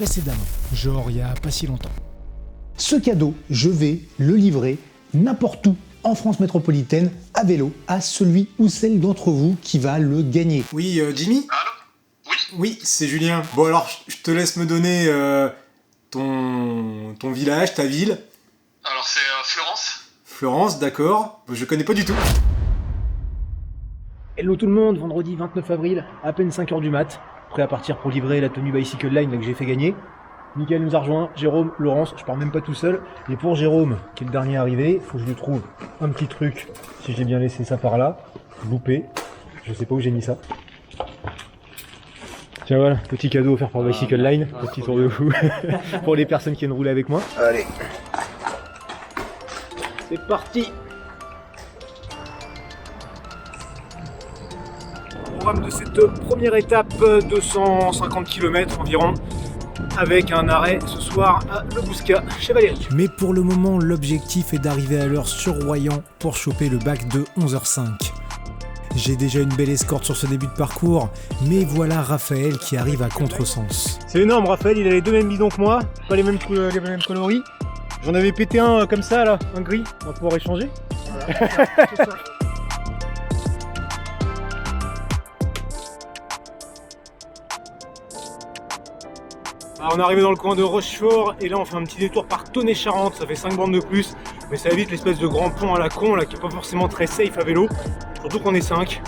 précédemment, genre il y a pas si longtemps. Ce cadeau, je vais le livrer n'importe où en France métropolitaine à vélo à celui ou celle d'entre vous qui va le gagner. Oui, Jimmy ? Allô ? Oui. Oui, c'est Julien. Bon alors, je te laisse me donner ton village, ta ville. Alors c'est Florence. Florence, d'accord. Je connais pas du tout. Hello tout le monde, vendredi 29 avril, à peine 5h du mat, prêt à partir pour livrer la tenue Bicycle Line là, que j'ai fait gagner. Mickaël nous a rejoint, Jérôme, Laurence, je pars même pas tout seul. Et pour Jérôme, qui est le dernier arrivé, faut que je lui trouve un petit truc. Si j'ai bien laissé ça par là, loupé, je sais pas où j'ai mis ça. Tiens voilà, petit cadeau offert par Bicycle Line, petit tour de fou pour les personnes qui viennent rouler avec moi. Allez, c'est parti. Programme de cette première étape, 250 km environ, avec un arrêt ce soir à Le Bouscat, chez Valérie. Mais pour le moment, l'objectif est d'arriver à l'heure sur Royan pour choper le bac de 11h05. J'ai déjà une belle escorte sur ce début de parcours, mais voilà Raphaël qui arrive à contresens. C'est énorme, Raphaël, il a les deux mêmes bidons que moi, pas les mêmes coloris. J'en avais pété un comme ça là, un gris, on va pouvoir échanger. C'est ça. Alors on est arrivé dans le coin de Rochefort et là on fait un petit détour par Tonnet-Charente, ça fait 5 bornes de plus, mais ça évite l'espèce de grand pont à la con là qui est pas forcément très safe à vélo, surtout qu'on est 5.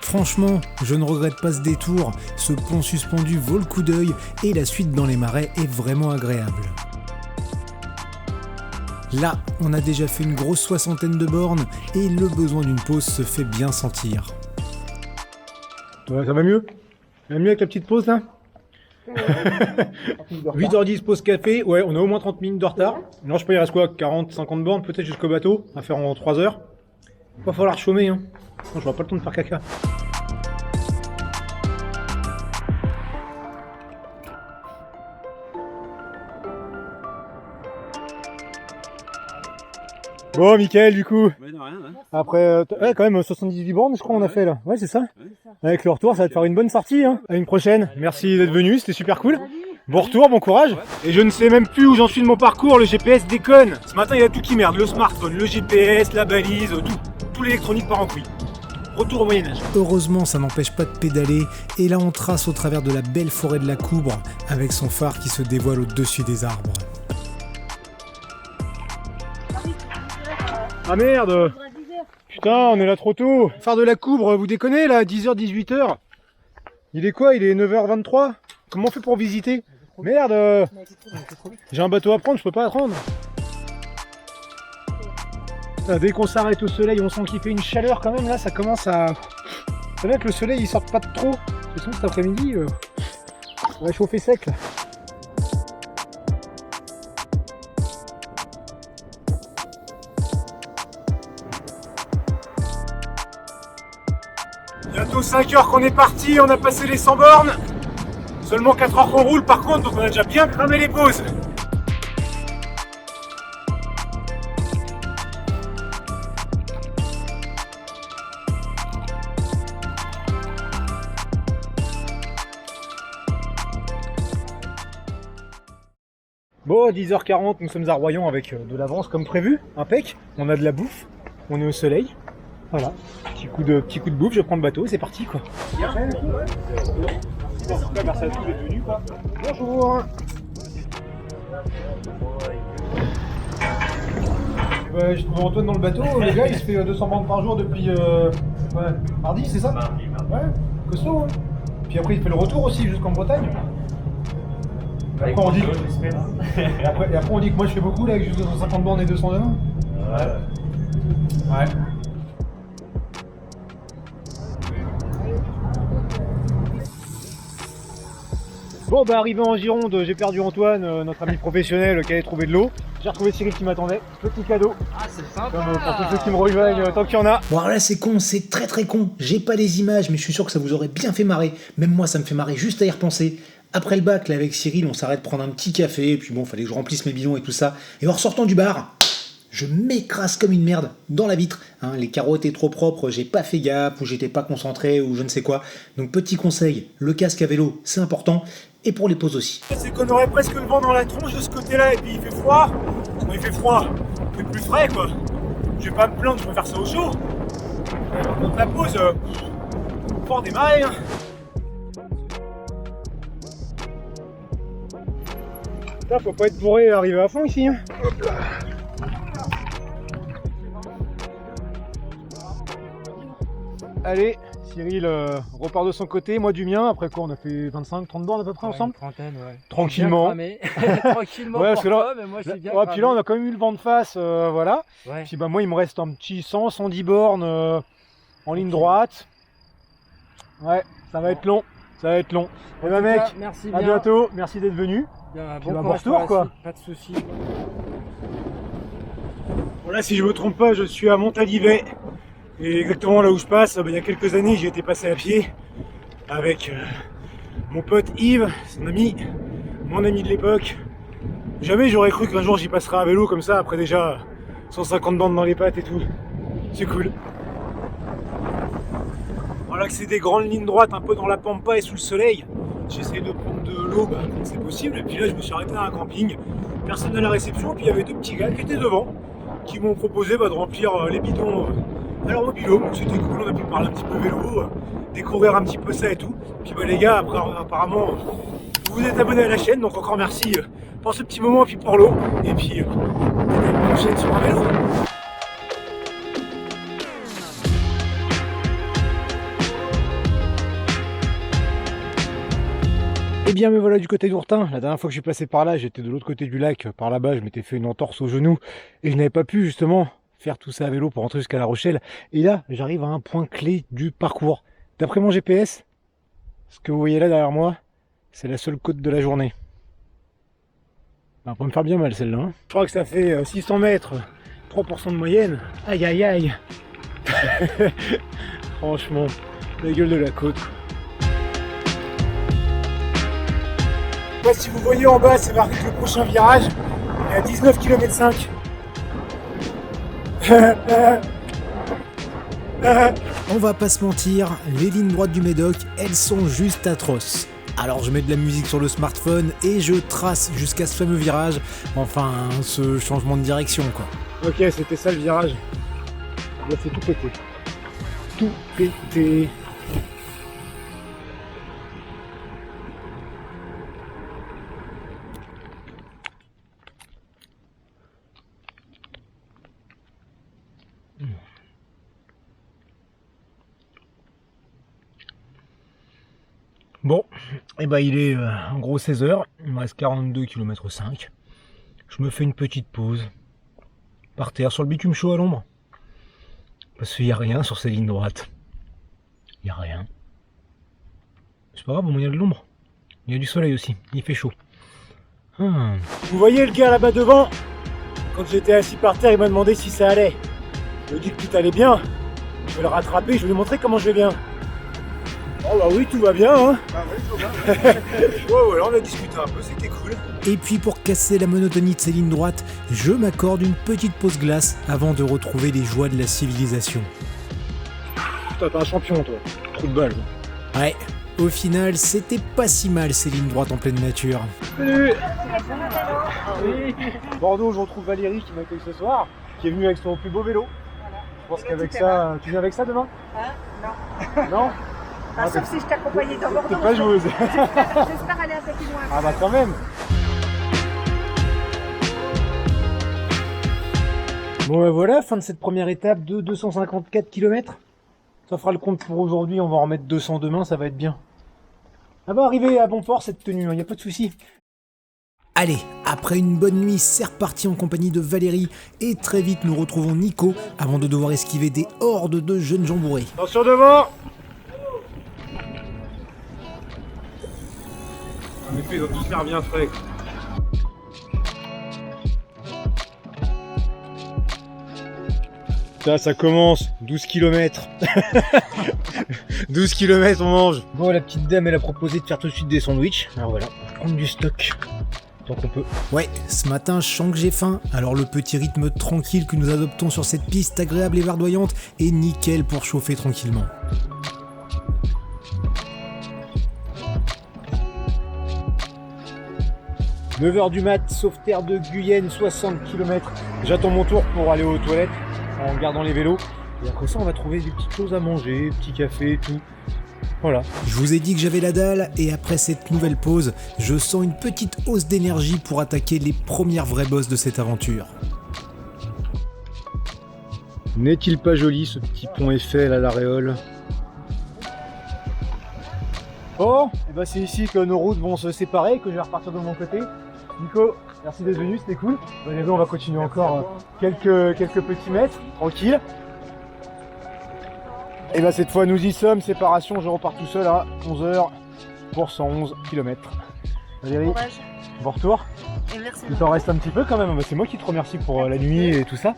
Franchement, je ne regrette pas ce détour, ce pont suspendu vaut le coup d'œil et la suite dans les marais est vraiment agréable. Là, on a déjà fait une grosse soixantaine de bornes et le besoin d'une pause se fait bien sentir. Ouais, ça va mieux? Ça va mieux avec la petite pause là? 8h10 pause café, ouais on a au moins 30 minutes de retard. Non je sais pas il reste quoi, 40-50 bornes peut-être jusqu'au bateau, à faire en 3 heures. Va falloir chômer hein, non, j'aurai pas le temps de faire caca. Bon Mickaël du coup, Ouais, de rien, hein. après ouais, quand même 78 bornes je crois on a fait là, ouais c'est ça. Avec le retour ça va te faire une bonne sortie hein. À une prochaine, merci d'être venu, c'était super cool. Bon retour, bon courage. Et je ne sais même plus où j'en suis de mon parcours, le GPS déconne. Ce matin il y a tout qui merde, le smartphone, le GPS, la balise, tout l'électronique part en couille. Retour au Moyen-Âge. Heureusement, ça n'empêche pas de pédaler, et là on trace au travers de la belle forêt de la Coubre, avec son phare qui se dévoile au-dessus des arbres. Ah merde! Putain, on est là trop tôt! Phare de la Coubre, vous déconnez là, 10h, 18h? Il est quoi? Il est 9h23? Comment on fait pour visiter? Merde! J'ai un bateau à prendre, je peux pas attendre. Ah, dès qu'on s'arrête au soleil, on sent qu'il fait une chaleur quand même là, ça commence à... C'est bien que le soleil il sort pas de trop. De toute façon cet après-midi, on va chauffer sec là. Bientôt 5 heures qu'on est parti, on a passé les 100 bornes. Seulement 4 heures qu'on roule par contre, donc on a déjà bien cramé les pauses. Bon, 10h40, nous sommes à Royan avec de l'avance comme prévu, impec. On a de la bouffe, on est au soleil. Voilà, petit coup de bouffe, je prends le bateau et c'est parti quoi. Merci à tous d'être venus quoi. Bonjour. Je trouve Antoine dans le bateau, le gars il se fait 200 bornes par jour depuis mardi, c'est ça? Mardi. Ouais, costaud hein. Puis après il fait le retour aussi jusqu'en Bretagne. Après on dit et après on dit que moi je fais beaucoup là avec juste 250 bornes et 200 demain. Ouais. Bon bah arrivé en Gironde, j'ai perdu Antoine, notre ami professionnel qui allait trouver de l'eau. J'ai retrouvé Cyril qui m'attendait, petit cadeau. Ah c'est sympa. Comme pour tous ceux qui me rejoignent tant qu'il y en a. Bon alors là c'est con, c'est très con, j'ai pas les images mais je suis sûr que ça vous aurait bien fait marrer. Même moi ça me fait marrer juste à y repenser. Après le bac là avec Cyril on s'arrête prendre un petit café et puis bon fallait que je remplisse mes bidons et tout ça. Et en ressortant du bar, je m'écrase comme une merde dans la vitre. Les carreaux étaient trop propres, j'ai pas fait gaffe, ou j'étais pas concentré, ou je ne sais quoi. Donc petit conseil, le casque à vélo, c'est important, et pour les pauses aussi. C'est qu'on aurait presque le vent dans la tronche de ce côté-là, et puis il fait froid. Bon, il fait froid, il fait plus frais quoi. Je vais pas me plaindre, je préfère ça au chaud. Par contre la pause, faut en démarrer. Là, faut pas être bourré et arriver à fond ici. Hop là. Allez, Cyril repart de son côté, moi du mien. Après quoi, on a fait 25-30 bornes à peu près ensemble. Une trentaine, ouais. Tranquillement. Tranquillement, ouais, pour là, toi, mais moi je suis bien puis là, on a quand même eu le vent de face, voilà. Ouais. Puis bah moi, il me reste un petit 110 bornes en ligne droite. Ouais, ça va être long. Ça va être long. Et bah mec, merci à bien. bientôt. Merci d'être venu. Bien, Puis bon bah, courage bon retour, pour la quoi. suite, pas de soucis. Voilà, si je me trompe pas, je suis à Montalivet. Et exactement là où je passe, il y a quelques années, j'y étais passé à pied avec mon pote Yves, son ami, mon ami de l'époque. Jamais j'aurais cru qu'un jour j'y passerais à vélo comme ça, après déjà 150 bandes dans les pattes et tout. C'est cool. Voilà que c'est des grandes lignes droites, un peu dans la pampa et sous le soleil. J'essaie de prendre de l'eau quand c'est possible. Et puis là, je me suis arrêté à un camping. Personne à la réception. Et puis il y avait deux petits gars qui étaient devant, qui m'ont proposé de remplir les bidons à leur mobilo. Donc c'était cool, on a pu parler un petit peu vélo, découvrir un petit peu ça et tout. Puis les gars, après, apparemment, vous vous êtes abonnés à la chaîne. Donc encore merci pour ce petit moment et puis pour l'eau. Et puis peut-être à une prochaine sur un vélo. Et bien me voilà du côté d'Ourtin. La dernière fois que je suis passé par là, j'étais de l'autre côté du lac. Par là-bas, je m'étais fait une entorse au genou et je n'avais pas pu justement faire tout ça à vélo pour rentrer jusqu'à La Rochelle. Et là, j'arrive à un point clé du parcours. D'après mon GPS, ce que vous voyez là derrière moi, c'est la seule côte de la journée. Ça va me faire bien mal celle-là. Hein. Je crois que ça fait 600 mètres, 3% de moyenne. Aïe aïe aïe. Franchement, la gueule de la côte. Si vous voyez en bas, c'est marqué le prochain virage. Il est à 19 km/5. On va pas se mentir, les lignes droites du Médoc, elles sont juste atroces. Alors je mets de la musique sur le smartphone et je trace jusqu'à ce fameux virage, enfin ce changement de direction quoi. Ok, c'était ça le virage. Il a fait tout péter. Tout péter. Bon, et bah il est en gros 16h, il me reste 42 km 5. Je me fais une petite pause par terre sur le bitume chaud à l'ombre. Parce qu'il n'y a rien sur ces lignes droites. Il n'y a rien. C'est pas grave, au moins il y a de l'ombre. Il y a du soleil aussi, il fait chaud. Vous voyez le gars là-bas devant? Quand j'étais assis par terre, il m'a demandé si ça allait. Je lui ai dit que tout allait bien. Je vais le rattraper, je vais lui montrer comment je vais bien. Oh bah oui, tout va bien hein. Ah oui, tout va. Ouais, voilà, on a discuté un peu, c'était cool. Et puis pour casser la monotonie de ces lignes droites, je m'accorde une petite pause glace avant de retrouver les joies de la civilisation. Putain, t'es un champion toi, trou de balle. Ouais, au final, c'était pas si mal ces lignes droites en pleine nature. Salut. Oui. Bordeaux, je retrouve Valérie qui m'accueille ce soir, qui est venue avec son plus beau vélo. Je pense qu'avec ça, tu viens avec ça demain? Non. Non. Ah, sauf si je t'accompagnais dans Bordeaux. T'es pas joueuse. J'espère aller un peu plus loin. Ah bah quand même. Bon bah voilà, fin de cette première étape de 254 km. Ça fera le compte pour aujourd'hui, on va en remettre 200 demain, ça va être bien. Ça va arriver à bon port cette tenue, y a pas de souci. Allez, après une bonne nuit, c'est reparti en compagnie de Valérie et très vite nous retrouvons Nico avant de devoir esquiver des hordes de jeunes gens bourrés. Attention devant. En effet, ils ont tous l'air bien frais. Ça commence, 12 km. 12 km on mange. Bon, la petite dame elle a proposé de faire tout de suite des sandwichs. Alors voilà, on va prendre du stock. tant qu'on peut. Ouais, ce matin, je sens que j'ai faim, alors le petit rythme tranquille que nous adoptons sur cette piste agréable et verdoyante est nickel pour chauffer tranquillement. « 9h du mat, Sauveterre de Guyenne, 60 km. J'attends mon tour pour aller aux toilettes en gardant les vélos. Et après ça, on va trouver des petites choses à manger, petits cafés et tout. Voilà. Je vous ai dit que j'avais la dalle, et après cette nouvelle pause, je sens une petite hausse d'énergie pour attaquer les premières vraies bosses de cette aventure. N'est-il pas joli ce petit pont Eiffel à l'Aréole? Bon, et bah c'est ici que nos routes vont se séparer, que je vais repartir de mon côté. Nico, merci d'être venu, c'était cool. Allez, on va continuer encore quelques petits mètres, tranquille. Et bah cette fois nous y sommes, séparation, je repars tout seul à 11h pour 111 km. Valérie, Courage. bon retour. Et merci. Il t'en reste un petit peu quand même, c'est moi qui te remercie pour la nuit et tout ça.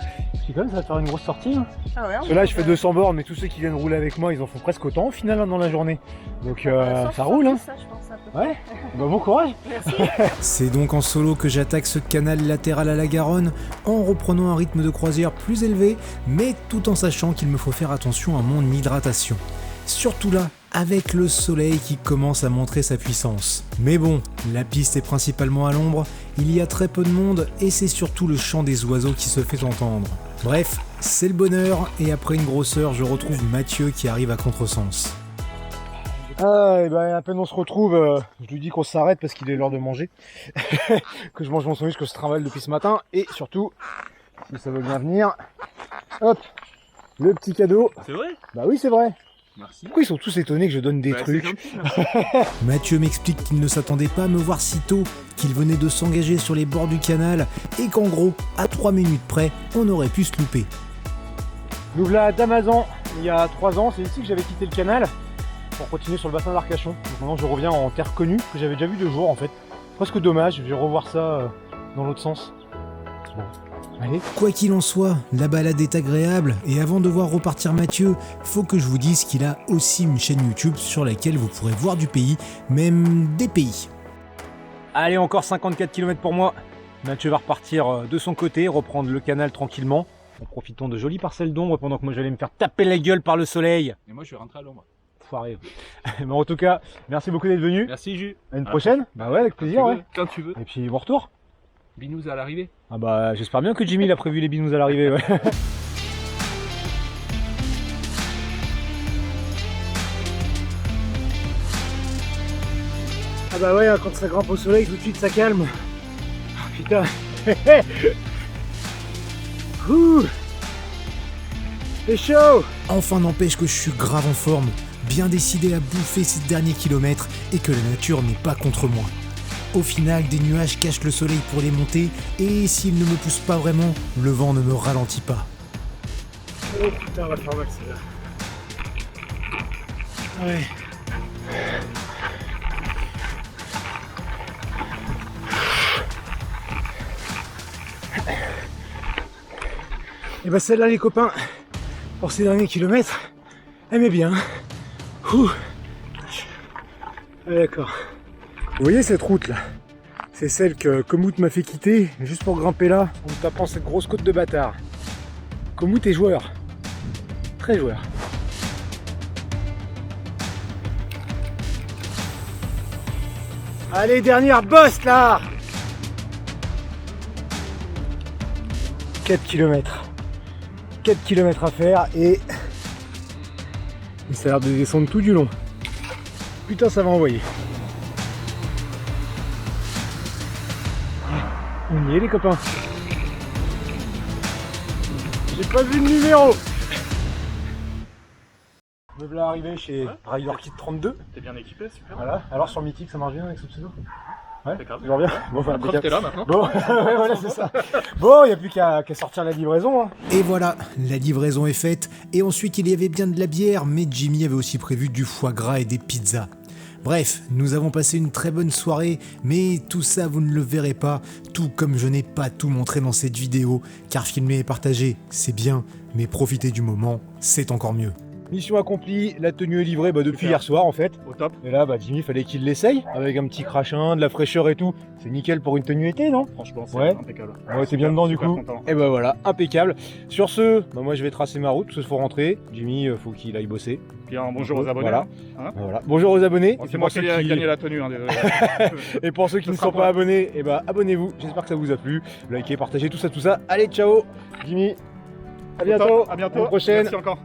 Puis quand même ça va te faire une grosse sortie. Hein. Ah ouais, Parce que là je fais 200 bornes, mais tous ceux qui viennent rouler avec moi ils en font presque autant au final hein, dans la journée. Donc ça roule hein. Ça, je pense, un peu. Ouais, bah, bon courage. Merci. C'est donc en solo que j'attaque ce canal latéral à la Garonne, en reprenant un rythme de croisière plus élevé, mais tout en sachant qu'il me faut faire attention à mon hydratation. Surtout là, avec le soleil qui commence à montrer sa puissance. Mais bon, la piste est principalement à l'ombre, il y a très peu de monde et c'est surtout le chant des oiseaux qui se fait entendre. Bref, c'est le bonheur et après une grosse heure, je retrouve Mathieu qui arrive à contresens. Ah, et ben à peine on se retrouve, je lui dis qu'on s'arrête parce qu'il est l'heure de manger. Que je mange mon sandwich que je travaille depuis ce matin. Et surtout, si ça veut bien venir, hop, le petit cadeau. C'est vrai? Bah oui, c'est vrai. Merci. Pourquoi ils sont tous étonnés que je donne des trucs? Mathieu m'explique qu'il ne s'attendait pas à me voir si tôt, qu'il venait de s'engager sur les bords du canal et qu'en gros, à 3 minutes près, on aurait pu se louper. Nous voilà d'Amazon, il y a 3 ans, c'est ici que j'avais quitté le canal pour continuer sur le bassin d'Arcachon. Donc maintenant je reviens en terre connue, que j'avais déjà vu 2 jours en fait. Presque dommage, je vais revoir ça dans l'autre sens. Bon. Allez. Quoi qu'il en soit, la balade est agréable et avant de voir repartir Mathieu, faut que je vous dise qu'il a aussi une chaîne YouTube sur laquelle vous pourrez voir du pays, même des pays. Allez, encore 54 km pour moi. Mathieu va repartir de son côté, reprendre le canal tranquillement, en profitant de jolies parcelles d'ombre pendant que moi j'allais me faire taper la gueule par le soleil. Et moi je vais rentrer à l'ombre. Foiré. Mais en tout cas, merci beaucoup d'être venu. Merci Jus. À une prochaine. Bah ouais, avec plaisir. Ouais. Quand tu veux. Et puis bon retour. Binous à l'arrivée. Ah bah j'espère bien que Jimmy il a prévu les binous à l'arrivée. Ouais. Ah bah ouais, quand ça grimpe au soleil, tout de suite ça calme. Oh, putain. Ouh. C'est chaud. Enfin n'empêche que je suis grave en forme, bien décidé à bouffer ces derniers kilomètres et que la nature n'est pas contre moi. Au final, des nuages cachent le soleil pour les monter et s'ils ne me poussent pas vraiment, le vent ne me ralentit pas. Oh putain, on va faire mal celle-là. Ouais. Et bah celle-là les copains, pour ces derniers kilomètres, elle m'est bien. Ouh. Ah, d'accord. Vous voyez cette route là? C'est celle que Komoot m'a fait quitter juste pour grimper là en me tapant cette grosse côte de bâtard. Komoot est joueur. Très joueur. Allez, dernière bosse là! 4 km. 4 km à faire et ça a l'air de descendre tout du long. Putain, ça va envoyer. On y est les copains. J'ai pas vu le numéro. Me voilà arrivé chez Rider Kit 32. T'es bien équipé, super. Voilà. Alors sur Mythique ça marche bien avec ce pseudo? Ouais, D'accord. toujours bien. Bon, enfin, Preuve, t'es là maintenant. bon, ouais, voilà, c'est ça. Bon, il n'y a plus qu'à sortir la livraison. Hein. Et voilà, la livraison est faite et ensuite il y avait bien de la bière, mais Jimmy avait aussi prévu du foie gras et des pizzas. Bref, nous avons passé une très bonne soirée, mais tout ça vous ne le verrez pas, tout comme je n'ai pas tout montré dans cette vidéo, car filmer et partager, c'est bien, mais profiter du moment, c'est encore mieux. mission accomplie, la tenue est livrée depuis Super. hier soir en fait. Au top. Et là, Jimmy, fallait qu'il l'essaye avec un petit crachin, de la fraîcheur et tout. C'est nickel pour une tenue été, non? Franchement, c'est Ouais. impeccable. Ouais, t'es bien dedans du Super coup. content. Et bah voilà, impeccable. Sur ce, moi je vais tracer ma route parce qu'il faut rentrer. Jimmy, faut qu'il aille bosser. Puis un bonjour aux abonnés. Voilà. Hein. Voilà. Bonjour aux abonnés. Bon, Et c'est pour moi ceux qui ai qui- gagné la tenue, hein, désolé. Et pour ceux qui Ce ne sera sont pas. pas abonnés, et abonnez-vous. J'espère que ça vous a plu. Likez, partagez, tout ça, tout ça. Allez, ciao, Jimmy. À bientôt. À bientôt. À la prochaine. Merci encore.